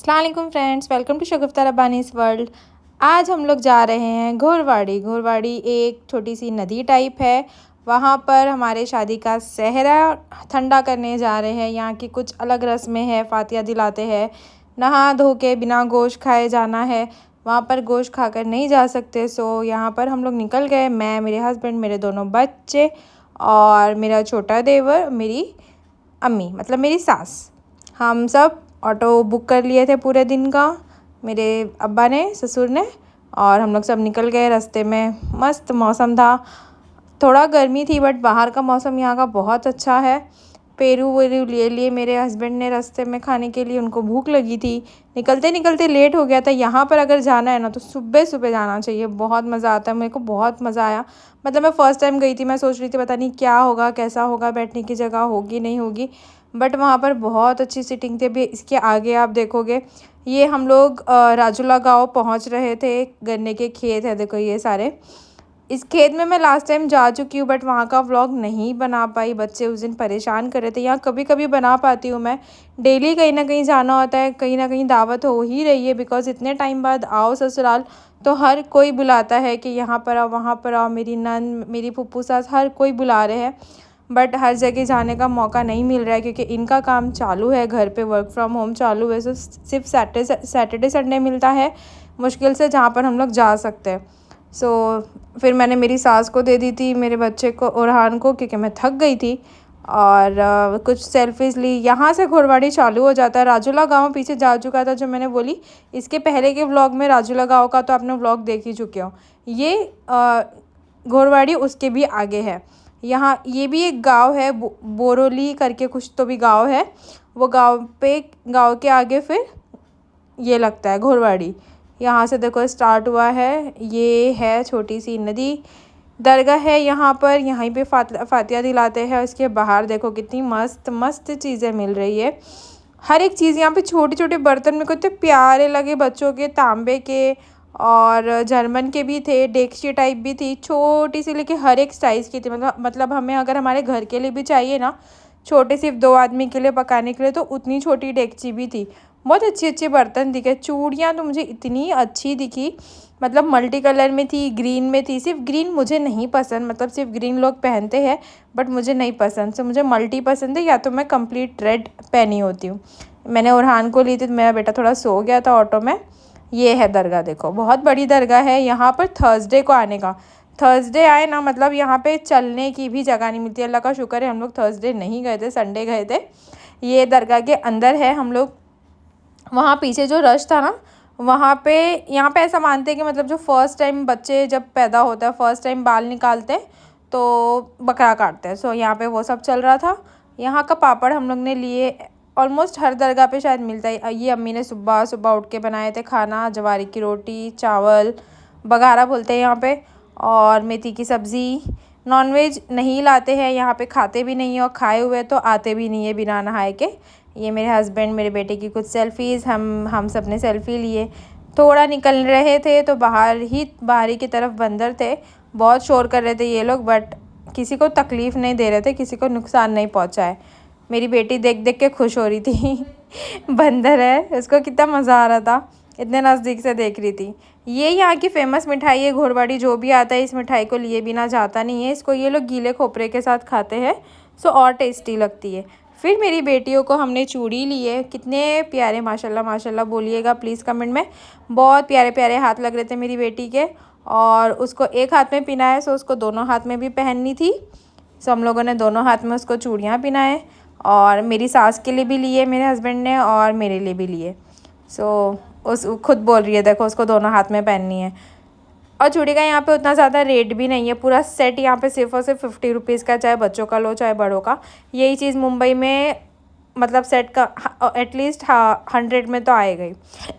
अस्सलाम वालेकुम friends, welcome to Shagufta Rabbani's world. आज हम लोग जा रहे हैं घोरवाड़ी। घोरवाड़ी एक छोटी सी नदी टाइप है। वहाँ पर हमारे शादी का सेहरा ठंडा करने जा रहे हैं। यहाँ की कुछ अलग रस्में हैं, फातिया दिलाते हैं, नहा धो के बिना गोश्त खाए जाना है। वहाँ पर गोश्त खाकर नहीं जा सकते। सो यहाँ पर हम लोग निकल गए, मैं, मेरे हस्बैंड, मेरे दोनों बच्चे और मेरा छोटा देवर, मेरी अम्मी मतलब मेरी सास। हम सब ऑटो बुक कर लिए थे पूरे दिन का, मेरे अब्बा ने, ससुर ने, और हम लोग सब निकल गए। रास्ते में मस्त मौसम था, थोड़ा गर्मी थी बट बाहर का मौसम यहाँ का बहुत अच्छा है। पेरू वेरू ले लिए मेरे हस्बैंड ने रास्ते में खाने के लिए, उनको भूख लगी थी। निकलते निकलते लेट हो गया था। यहाँ पर अगर जाना है ना तो सुबह सुबह जाना चाहिए, बहुत मज़ा आता है। मेरे को बहुत मज़ा आया। मतलब मैं फ़र्स्ट टाइम गई थी, मैं सोच रही थी पता नहीं क्या होगा, कैसा होगा, बैठने की जगह होगी नहीं होगी, बट वहाँ पर बहुत अच्छी सीटिंग थी। अभी इसके आगे आप देखोगे, ये हम लोग राजूला गाँव पहुँच रहे थे। गन्ने के खेत है, देखो ये सारे। इस खेत में मैं लास्ट टाइम जा चुकी हूँ बट वहाँ का व्लॉग नहीं बना पाई, बच्चे उस दिन परेशान कर रहे थे। यहाँ कभी कभी बना पाती हूँ मैं, डेली कहीं ना कहीं जाना होता है, कहीं ना कहीं दावत हो ही रही है। बिकॉज़ इतने टाइम बाद आओ ससुराल तो हर कोई बुलाता है कि यहाँ पर आओ, वहाँ पर आओ। मेरी नन, मेरी फूफू सास, हर कोई बुला रहे हैं, बट हर जगह जाने का मौका नहीं मिल रहा है क्योंकि इनका काम चालू है, घर पे वर्क फ्रॉम होम चालू है। सो सिर्फ सैटरडे संडे मिलता है मुश्किल से, जहाँ पर हम लोग जा सकते हैं। फिर मैंने मेरी सास को दे दी थी, मेरे बच्चे को, ओरहान को, क्योंकि मैं थक गई थी। और कुछ सेल्फीज़ ली। यहाँ से घोरवाड़ी चालू हो जाता है। राजूला गाँव पीछे जा चुका था जो मैंने बोली, इसके पहले के व्लॉग में राजूला गाँव का तो आपने व्लॉग देख ही चुके हो। ये घोरवाड़ी उसके भी आगे है। यहाँ ये भी एक गांव है, बोरोली करके कुछ तो भी गांव है। वो गांव के आगे फिर ये लगता है घोरवाड़ी। यहाँ से देखो स्टार्ट हुआ है, ये है छोटी सी नदी। दरगाह है यहाँ पर, यहीं पे फातिया दिलाते हैं। इसके बाहर देखो कितनी मस्त मस्त चीज़ें मिल रही है। हर एक चीज़ यहाँ पे, छोटे छोटे बर्तन मेरे को इतने प्यारे लगे, बच्चों के, तांबे के और जर्मन के भी थे, डेक्ची टाइप भी थी, छोटी सी, लेकिन हर एक साइज़ की थी। मतलब हमें अगर हमारे घर के लिए भी चाहिए ना, छोटे सिर्फ 2 आदमी के लिए पकाने के लिए, तो उतनी छोटी डेक्ची भी थी। बहुत अच्छे अच्छे बर्तन दिखे। चूड़ियाँ तो मुझे इतनी अच्छी दिखी, मतलब मल्टी कलर में थी, ग्रीन में थी। सिर्फ ग्रीन मुझे नहीं पसंद, मतलब सिर्फ ग्रीन लोग पहनते हैं बट मुझे नहीं पसंद। सो मुझे मल्टी पसंद है, या तो मैं कंप्लीट रेड पहनी होती हूँ। मैंने ओरहान को ली थी तो मेरा बेटा थोड़ा सो गया था ऑटो में। ये है दरगाह, देखो बहुत बड़ी दरगाह है। यहाँ पर थर्सडे को आने का, थर्सडे आए ना मतलब यहाँ पे चलने की भी जगह नहीं मिलती। अल्लाह का शुक्र है हम लोग थर्सडे नहीं गए थे, संडे गए थे। ये दरगाह के अंदर है। हम लोग वहाँ पीछे जो रश था ना, वहाँ पे, यहाँ पे ऐसा मानते हैं कि मतलब जो फ़र्स्ट टाइम बच्चे जब पैदा होता है, फ़र्स्ट टाइम बाल निकालते हैं तो बकरा काटते हैं। सो यहाँ पे वो सब चल रहा था। यहाँ का पापड़ हम लोग ने लिए, ऑलमोस्ट हर दरगाह पे शायद मिलता है। ये अम्मी ने सुबह सुबह उठ के बनाए थे खाना, जवारी की रोटी, चावल, बघारा बोलते हैं यहाँ पे, और मेथी की सब्ज़ी। नॉनवेज नहीं लाते हैं यहाँ पे, खाते भी नहीं है, और खाए हुए तो आते भी नहीं है बिना नहाए के। ये मेरे हस्बैंड, मेरे बेटे की कुछ सेल्फ़ीज़, हम सब ने सेल्फ़ी लिए। थोड़ा निकल रहे थे तो बाहरी की तरफ बंदर थे, बहुत शोर कर रहे थे ये लोग, बट किसी को तकलीफ़ नहीं दे रहे थे, किसी को नुकसान नहीं पहुँचाए। मेरी बेटी देख देख के खुश हो रही थी बंदर है, उसको कितना मज़ा आ रहा था, इतने नज़दीक से देख रही थी। ये यहाँ की फ़ेमस मिठाई है घोरवाड़ी। जो भी आता है इस मिठाई को लिए बिना जाता नहीं है। इसको ये लोग गीले खोपरे के साथ खाते हैं, सो और टेस्टी लगती है। फिर मेरी बेटियों को हमने चूड़ी ली है, कितने प्यारे, माशाल्लाह माशाल्लाह बोलिएगा प्लीज़ कमेंट में। बहुत प्यारे प्यारे हाथ लग रहे थे मेरी बेटी के, और उसको एक हाथ में पहना है, सो उसको दोनों हाथ में भी पहननी थी। सो हम लोगों ने दोनों हाथ में उसको चूड़ियाँ पहनाए, और मेरी सास के लिए भी लिए मेरे हस्बैंड ने, और मेरे लिए भी लिए। सो उस खुद बोल रही है देखो उसको दोनों हाथ में पहननी है। और चूड़ी का यहाँ पे उतना ज़्यादा रेट भी नहीं है, पूरा सेट यहाँ पे सिर्फ और सिर्फ 50 रुपीज़ का, चाहे बच्चों का लो चाहे बड़ों का। यही चीज़ मुंबई में मतलब सेट का एटलीस्ट 100 में तो आएगा ही।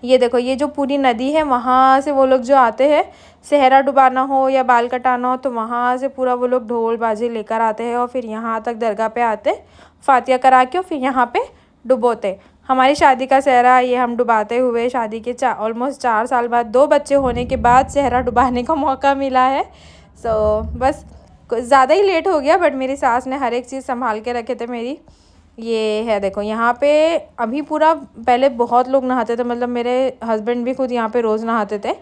ये देखो, ये जो पूरी नदी है, वहाँ से वो लोग जो आते हैं, सेहरा डुबाना हो या बाल कटाना हो, तो वहाँ से पूरा वो लोग ढोल बाजे लेकर आते हैं और फिर यहाँ तक दरगाह पे आते, फातिया करा के, और फिर यहाँ पे डुबोते। हमारी शादी का सेहरा ये हम डुबाते हुए, शादी के ऑलमोस्ट 4 साल बाद, 2 बच्चे होने के बाद सेहरा डुबाने का मौका मिला है। बस कुछ ज़्यादा ही लेट हो गया, बट मेरी सास ने हर एक चीज़ संभाल के रखे थे मेरी। ये है देखो यहाँ पे अभी पूरा, पहले बहुत लोग नहाते थे, मतलब मेरे हस्बैंड भी खुद यहाँ पे रोज़ नहाते थे,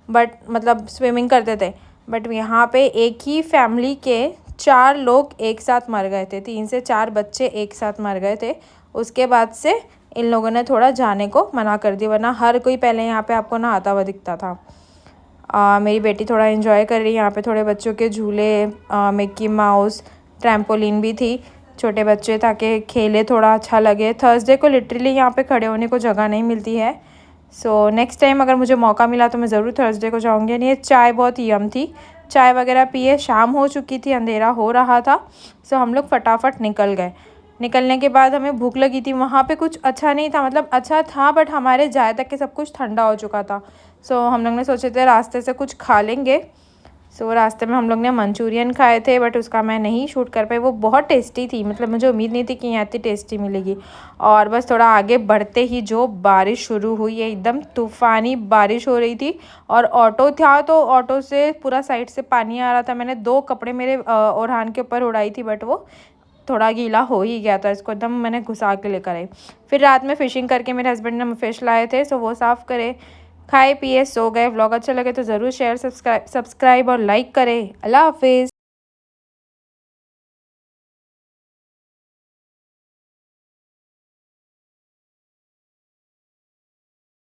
बट मतलब स्विमिंग करते थे। बट यहाँ पे एक ही फैमिली के 4 लोग एक साथ मर गए थे, 3 से 4 बच्चे एक साथ मर गए थे। उसके बाद से इन लोगों ने थोड़ा जाने को मना कर दिया, वरना हर कोई पहले यहाँ पे आपको नहाता हुआ दिखता था। मेरी बेटी थोड़ा एंजॉय कर रही है यहाँ पे, थोड़े बच्चों के झूले, मिक्की माउस, ट्रैम्पोलिन भी थी, छोटे बच्चे ताकि खेले, थोड़ा अच्छा लगे। थर्सडे को लिटरली यहाँ पे खड़े होने को जगह नहीं मिलती है। सो नेक्स्ट टाइम अगर मुझे मौका मिला तो मैं ज़रूर थर्सडे को जाऊँगी। यानी ये चाय बहुत यम थी, चाय वगैरह पिए, शाम हो चुकी थी, अंधेरा हो रहा था। सो हम लोग फटाफट निकल गए। निकलने के बाद हमें भूख लगी थी, वहाँ पे कुछ अच्छा नहीं था, मतलब अच्छा था बट हमारे जाए तक के सब कुछ ठंडा हो चुका था। सो हम लोग ने सोचे थे रास्ते से कुछ खा लेंगे। सो रास्ते में हम लोग ने मंचूरियन खाए थे, बट उसका मैं नहीं शूट कर पाई। वो बहुत टेस्टी थी, मतलब मुझे उम्मीद नहीं थी कि यहाँ इतनी टेस्टी मिलेगी। और बस थोड़ा आगे बढ़ते ही जो बारिश शुरू हुई है, एकदम तूफ़ानी बारिश हो रही थी। और ऑटो था तो ऑटो से पूरा साइड से पानी आ रहा था। मैंने 2 कपड़े मेरे ओढ़ान के ऊपर उड़ाई थी, बट वो थोड़ा गीला हो ही गया था, इसको एकदम मैंने घुसा के लेकर आई। फिर रात में फ़िशिंग करके मेरे हस्बैंड ने फ़िश लाए थे, सो वो साफ़ करे, खाए पिए, सो गए। व्लॉग अच्छा लगे तो ज़रूर शेयर, सब्सक्राइब और लाइक करें। अल्लाह हाफिज़।